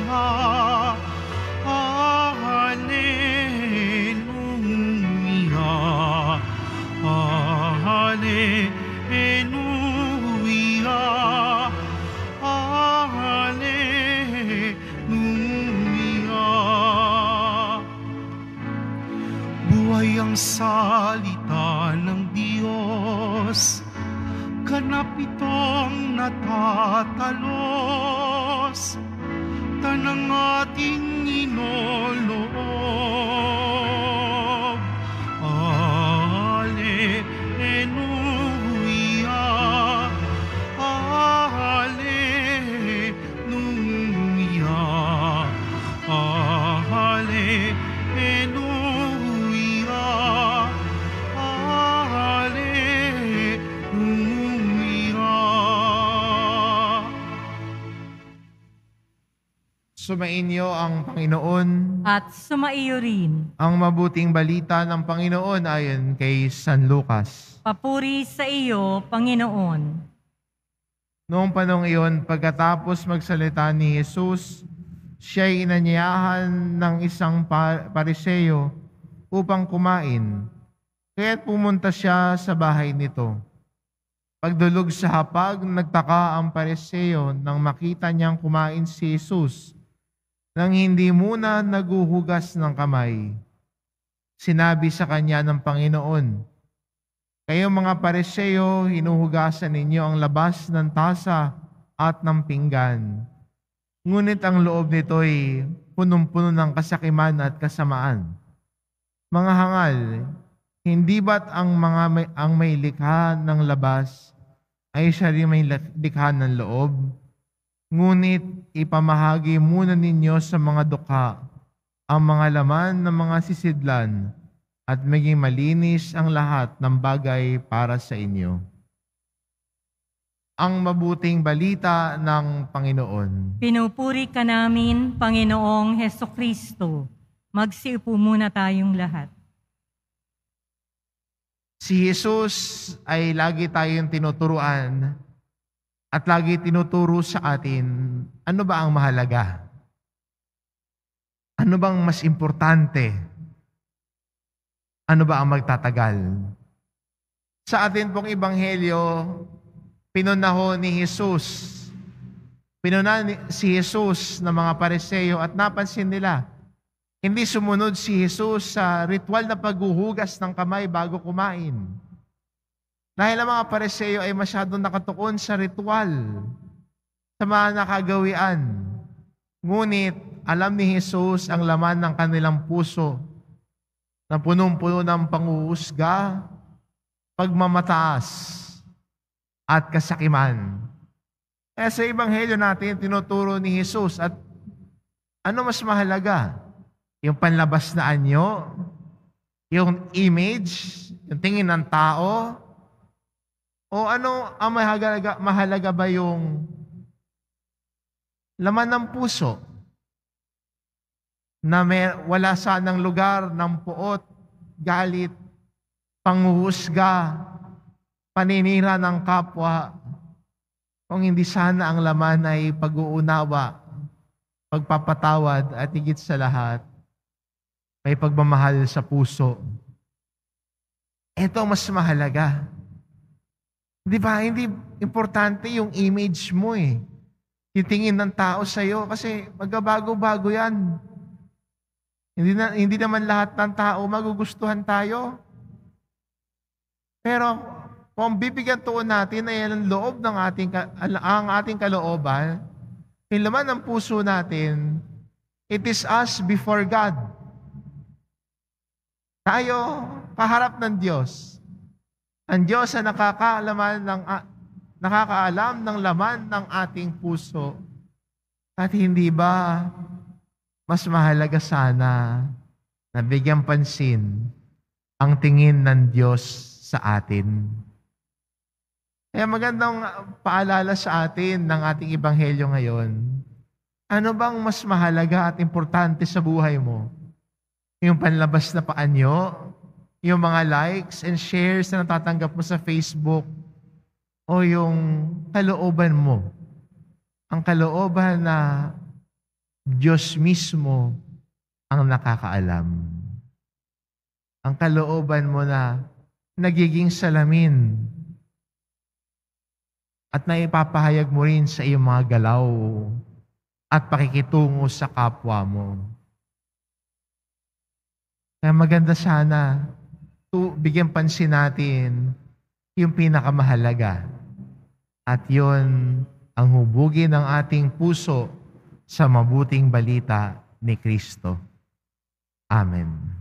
Hallelujah, Hallelujah, Hallelujah. Buhay ang salita ng Diyos, ganap itong natatalos, tanang ating inolob. Hallelujah, Hallelujah, Hallelujah, Hallelujah. Sumainyo ang Panginoon. At sumaiyo rin. Ang mabuting balita ng Panginoon ayon kay San Lucas. Papuri sa iyo, Panginoon. Noong panong iyon, pagkatapos magsalita ni Jesus, siya'y inanyayahan ng isang Pariseo upang kumain. Kaya't pumunta siya sa bahay nito. Pagdulog sa hapag, nagtaka ang Pariseo nang makita niyang kumain si Jesus nang hindi muna naguhugas ng kamay. Sinabi sa kanya ng Panginoon, "Kayong mga Pariseo, hinuhugasan ninyo ang labas ng tasa at ng pinggan. Ngunit ang loob nito'y punong-puno ng kasakiman at kasamaan. Mga hangal, hindi ba't ang may likha ng labas ay siya rin may likha ng loob? Ngunit ipamahagi muna ninyo sa mga dukha ang mga laman ng mga sisidlan at maging malinis ang lahat ng bagay para sa inyo." Ang mabuting balita ng Panginoon. Pinupuri ka namin, Panginoong Hesukristo. Magsiupo muna tayong lahat. Si Jesus ay lagi tayong tinuturuan at lagi tinuturo sa atin, ano ba ang mahalaga? Ano bang mas importante? Ano ba ang magtatagal? Sa atin pong ebanghelyo, pinunaho ni Jesus. Si Jesus ng mga Pariseo at napansin nila, hindi sumunod si Jesus sa ritual na paghuhugas ng kamay bago kumain. Dahil ang mga Pariseo ay masyadong nakatuon sa ritual, sa mga nakagawian. Ngunit alam ni Jesus ang laman ng kanilang puso na punong-puno ng panghuhusga, pagmamataas, at kasakiman. Kaya sa ebanghelyo natin, tinuturo ni Jesus at ano mas mahalaga? Yung panlabas na anyo, yung image, yung tingin ng tao, o ano ang mahalaga ba yung laman ng puso na wala sanang lugar ng puot, galit, panghuhusga, paninira ng kapwa, kung hindi sana ang laman ay pag-uunawa, pagpapatawad at higit sa lahat, may pagmamahal sa puso. Ito ang mas mahalaga. Di ba? Hindi importante yung image mo eh. Yung tingin ng tao sa'yo kasi magbabago-bago yan. Hindi naman lahat ng tao magugustuhan tayo. Pero kung bibigyan tuon natin ay ang loob ng ang ating kalooban, yung laman ng puso natin, it is us before God. Tayo kaharap ng Diyos. Ang Diyos ay nakakaalam ng laman ng ating puso. At hindi ba mas mahalaga sana na bigyan pansin ang tingin ng Diyos sa atin? Kaya magandang paalala sa atin ng ating ebanghelyo ngayon. Ano bang mas mahalaga at importante sa buhay mo? Yung panlabas na paanyo? Yung mga likes and shares na natatanggap mo sa Facebook? O yung kalooban mo? Ang kalooban na Diyos mismo ang nakakaalam. Ang kalooban mo na nagiging salamin at naipapahayag mo rin sa iyong mga galaw at pakikitungo sa kapwa mo. Kaya maganda sana bigyan pansin natin yung pinakamahalaga. At yun ang hubugin ng ating puso sa mabuting balita ni Kristo. Amen.